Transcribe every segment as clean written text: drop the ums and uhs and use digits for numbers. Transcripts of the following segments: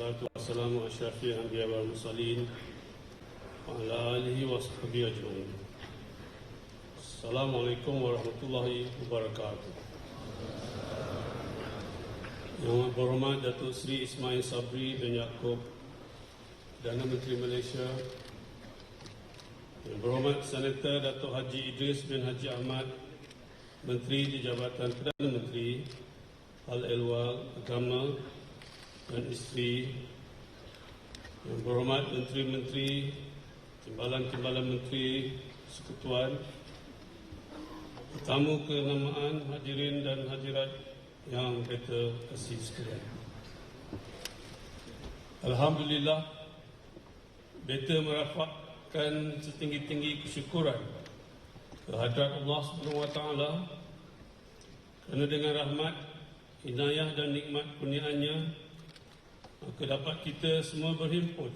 Wassalatu wassalamu asyrafil anbiya wal mursalin wa ala alihi wa sahbihi ajma'in. Assalamualaikum warahmatullahi wabarakatuh. Yang berhormat Datuk Seri Ismail Sabri bin Yaakob, Perdana Menteri Malaysia. Yang berhormat Senator Datuk Haji Idris bin Haji Ahmad, Menteri di Jabatan Perdana Menteri, Hal Ehwal Agama dan Isteri. Yang berhormat Menteri-Menteri, Timbalan-Timbalan Menteri, Persekutuan, tetamu kenamaan, hadirin dan hadirat yang kita kasih sekalian. Alhamdulillah, beta merafakkan setinggi-tinggi kesyukuran kehadrat Allah SWT kerana dengan rahmat, inayah dan nikmat kurniaannya, maka dapat kita semua berhimpun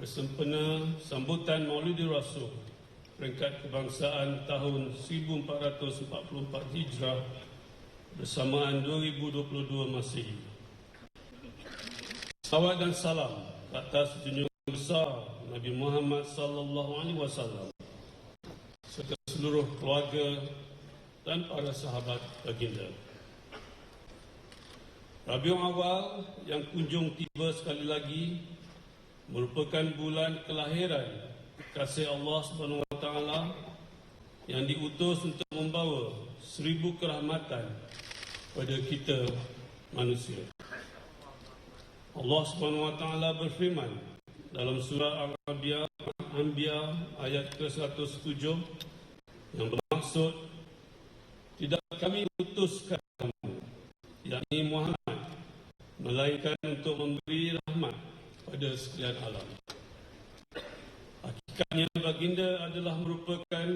bersempena sambutan Maulidul Rasul peringkat kebangsaan tahun 1444 Hijrah bersamaan 2022 Masihi. Salawat dan salam atas junjungan besar Nabi Muhammad sallallahu alaihi wasallam serta seluruh keluarga dan para sahabat baginda. Rabiul Awal yang kunjung tiba sekali lagi merupakan bulan kelahiran kasih Allah SWT yang diutus untuk membawa 1000 kerahmatan pada kita manusia. Allah SWT berfirman dalam surah Al-Anbiya ayat ke-107 yang bermaksud, tidak kami utuskan kamu, yakni Muhammad, melainkan untuk memberi rahmat pada sekalian alam. Hakikatnya baginda adalah merupakan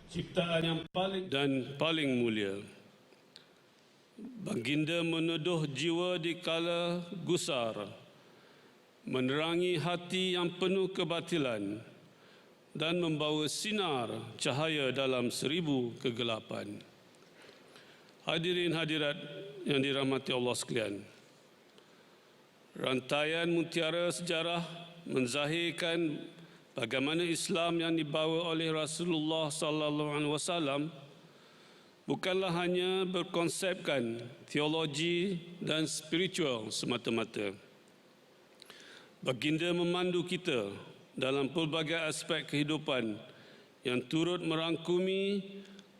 ciptaan yang paling mulia. Baginda meneduh jiwa di kala gusar, menerangi hati yang penuh kebatilan dan membawa sinar cahaya dalam 1000 kegelapan. Hadirin hadirat yang dirahmati Allah sekalian, rantaian mutiara sejarah menzahirkan bagaimana Islam yang dibawa oleh Rasulullah sallallahu alaihi wasallam bukanlah hanya berkonsepkan teologi dan spiritual semata-mata. Baginda memandu kita dalam pelbagai aspek kehidupan yang turut merangkumi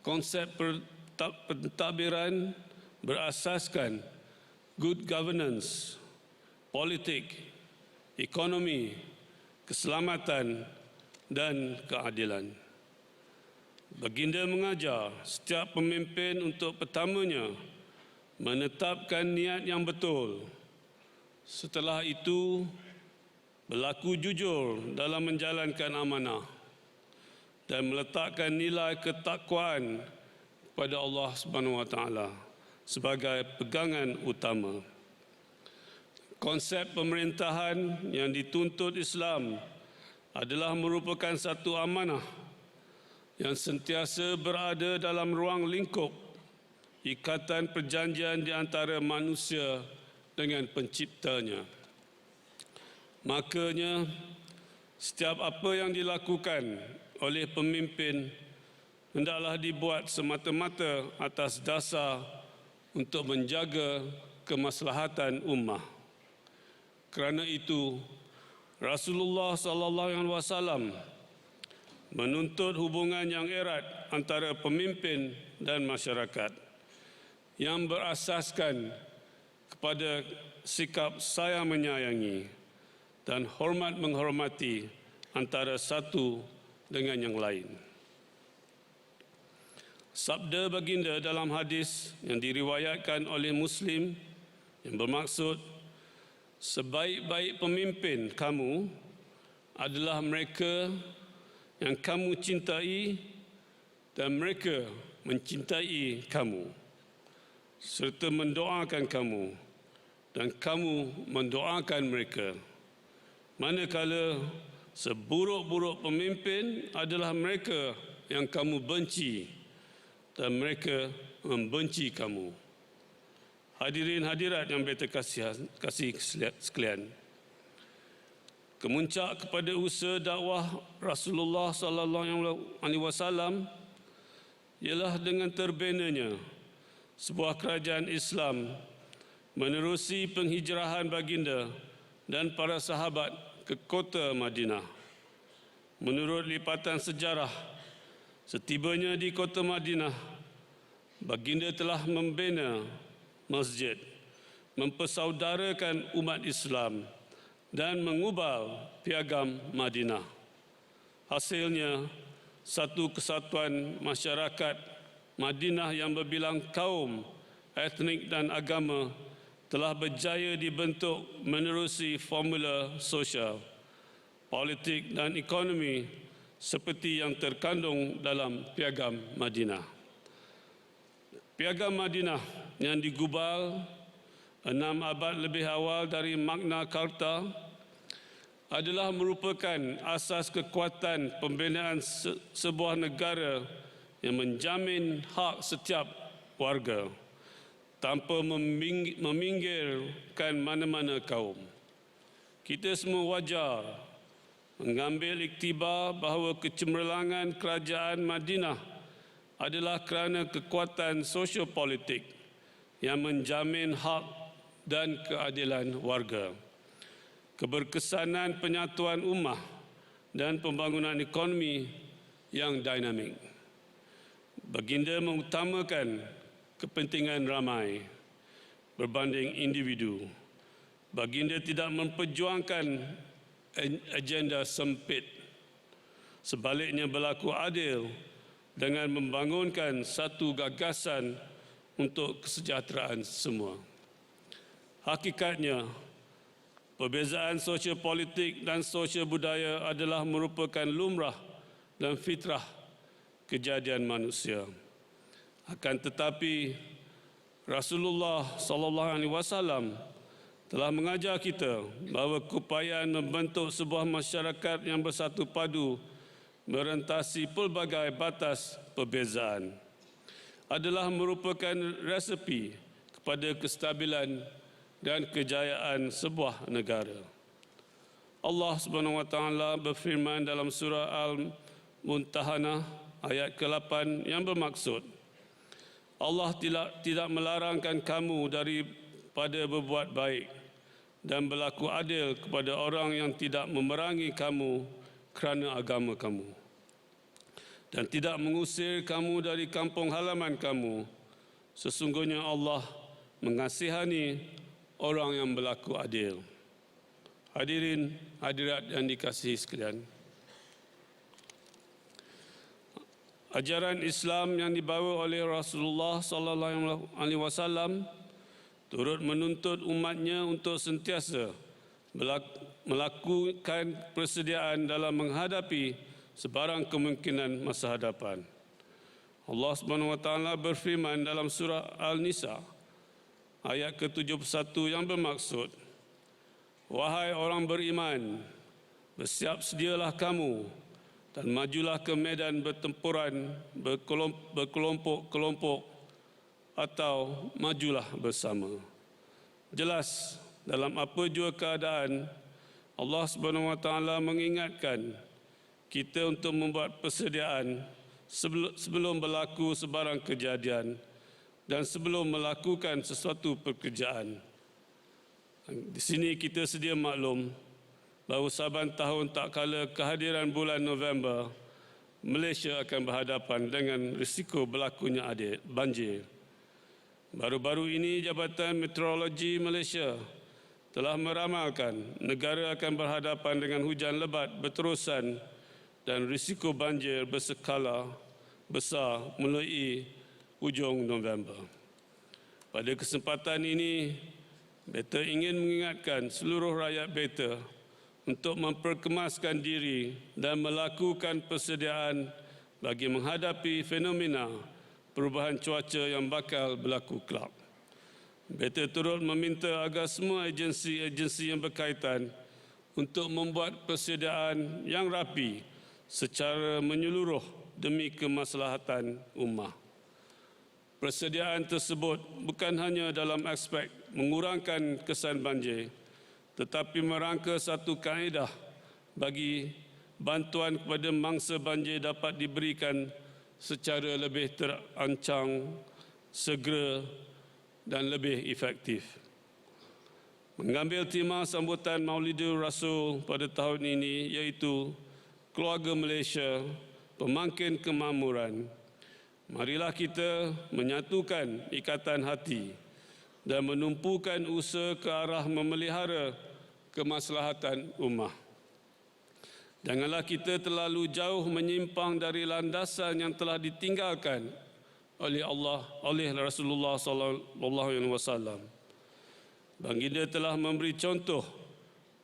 konsep pentadbiran berasaskan good governance, politik, ekonomi, keselamatan dan keadilan. Baginda mengajar setiap pemimpin untuk pertamanya menetapkan niat yang betul. Setelah itu, berlaku jujur dalam menjalankan amanah dan meletakkan nilai ketakwaan kepada Allah SWT sebagai pegangan utama. Konsep pemerintahan yang dituntut Islam adalah merupakan satu amanah yang sentiasa berada dalam ruang lingkup ikatan perjanjian di antara manusia dengan penciptanya. Makanya, setiap apa yang dilakukan oleh pemimpin hendaklah dibuat semata-mata atas dasar untuk menjaga kemaslahatan ummah. Kerana itu, Rasulullah sallallahu alaihi wasallam menuntut hubungan yang erat antara pemimpin dan masyarakat yang berasaskan kepada sikap sayang menyayangi dan hormat menghormati antara satu dengan yang lain. Sabda baginda dalam hadis yang diriwayatkan oleh Muslim yang bermaksud, sebaik-baik pemimpin kamu adalah mereka yang kamu cintai dan mereka mencintai kamu serta mendoakan kamu dan kamu mendoakan mereka. Manakala seburuk-buruk pemimpin adalah mereka yang kamu benci dan mereka membenci kamu. Hadirin hadirat yang berkasih sekalian, kemuncak kepada usaha dakwah Rasulullah sallallahu alaihi wasallam ialah dengan terbinanya sebuah kerajaan Islam menerusi penghijrahan baginda dan para sahabat ke kota Madinah. Menurut lipatan sejarah, setibanya di kota Madinah, baginda telah membina masjid, mempersaudarakan umat Islam dan mengubah piagam Madinah. Hasilnya, satu kesatuan masyarakat Madinah yang berbilang kaum, etnik dan agama telah berjaya dibentuk menerusi formula sosial, politik dan ekonomi seperti yang terkandung dalam piagam Madinah. Piagam Madinah yang digubal 6 abad lebih awal dari Magna Carta adalah merupakan asas kekuatan pembinaan sebuah negara yang menjamin hak setiap warga tanpa meminggirkan mana-mana kaum. Kita semua wajar mengambil iktibar bahawa kecemerlangan kerajaan Madinah adalah kerana kekuatan sosiopolitik yang menjamin hak dan keadilan warga, keberkesanan penyatuan ummah dan pembangunan ekonomi yang dinamik. Baginda mengutamakan kepentingan ramai berbanding individu. Baginda tidak memperjuangkan agenda sempit. Sebaliknya berlaku adil dengan membangunkan satu gagasan untuk kesejahteraan semua. Hakikatnya, perbezaan sosio-politik dan sosio-budaya adalah merupakan lumrah dan fitrah kejadian manusia. Akan tetapi, Rasulullah SAW telah mengajar kita bahawa keupayaan membentuk sebuah masyarakat yang bersatu padu merentasi pelbagai batas perbezaan adalah merupakan resepi kepada kestabilan dan kejayaan sebuah negara. Allah SWT berfirman dalam surah Al-Mumtahanah ayat ke-8 yang bermaksud, Allah tidak melarangkan kamu daripada berbuat baik dan berlaku adil kepada orang yang tidak memerangi kamu kerana agama kamu dan tidak mengusir kamu dari kampung halaman kamu. Sesungguhnya Allah mengasihani orang yang berlaku adil. Hadirin hadirat yang dikasihi sekalian, ajaran Islam yang dibawa oleh Rasulullah sallallahu alaihi wasallam turut menuntut umatnya untuk sentiasa melakukan persediaan dalam menghadapi sebarang kemungkinan masa hadapan. Allah SWT berfirman dalam surah Al-Nisa ayat ke-71 yang bermaksud, wahai orang beriman, bersiap sedialah kamu dan majulah ke medan bertempuran berkelompok-kelompok atau majulah bersama. Jelas, dalam apa jua keadaan, Allah SWT mengingatkan kita untuk membuat persediaan sebelum berlaku sebarang kejadian dan sebelum melakukan sesuatu pekerjaan. Di sini kita sedia maklum bahawa saban tahun tak kala kehadiran bulan November, Malaysia akan berhadapan dengan risiko berlakunya banjir. Baru-baru ini Jabatan Meteorologi Malaysia telah meramalkan negara akan berhadapan dengan hujan lebat berterusan dan risiko banjir berskala besar mulai hujung November. Pada kesempatan ini, Beta ingin mengingatkan seluruh rakyat Beta untuk memperkemaskan diri dan melakukan persediaan bagi menghadapi fenomena perubahan cuaca yang bakal berlaku kelak. Beta turut meminta agar semua agensi-agensi yang berkaitan untuk membuat persediaan yang rapi secara menyeluruh demi kemaslahatan ummah. Persediaan tersebut bukan hanya dalam aspek mengurangkan kesan banjir, tetapi merangka satu kaedah bagi bantuan kepada mangsa banjir dapat diberikan secara lebih terancang, segera dan lebih efektif. Mengambil tema sambutan Maulidul Rasul pada tahun ini iaitu Keluarga Malaysia, Pemangkin Kemakmuran. Marilah kita menyatukan ikatan hati dan menumpukan usaha ke arah memelihara kemaslahatan ummah. Janganlah kita terlalu jauh menyimpang dari landasan yang telah ditinggalkan oleh Allah, oleh Rasulullah sallallahu alaihi wasallam. Baginda telah memberi contoh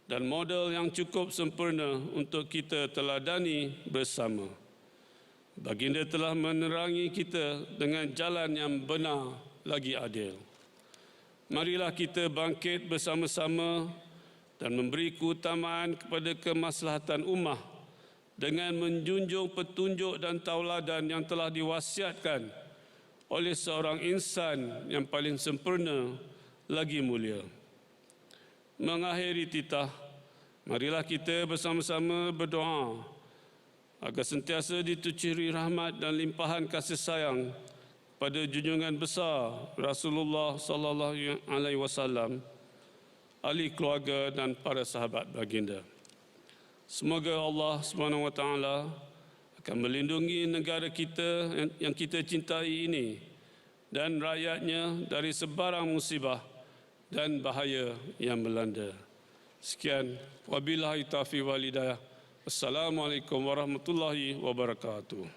dan model yang cukup sempurna untuk kita teladani bersama. Baginda telah menerangi kita dengan jalan yang benar lagi adil. Marilah kita bangkit bersama-sama dan memberi keutamaan kepada kemaslahatan ummah dengan menjunjung petunjuk dan tauladan yang telah diwasiatkan oleh seorang insan yang paling sempurna lagi mulia. Mengakhiri titah, marilah kita bersama-sama berdoa agar sentiasa ditucuri rahmat dan limpahan kasih sayang pada junjungan besar Rasulullah sallallahu alaihi wasallam, ahli keluarga dan para sahabat baginda. Semoga Allah Subhanahu wa taala akan melindungi negara kita yang kita cintai ini dan rakyatnya dari sebarang musibah dan bahaya yang melanda. Sekian, wabillahi taufiq wal hidayah. Assalamualaikum warahmatullahi wabarakatuh.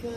Ke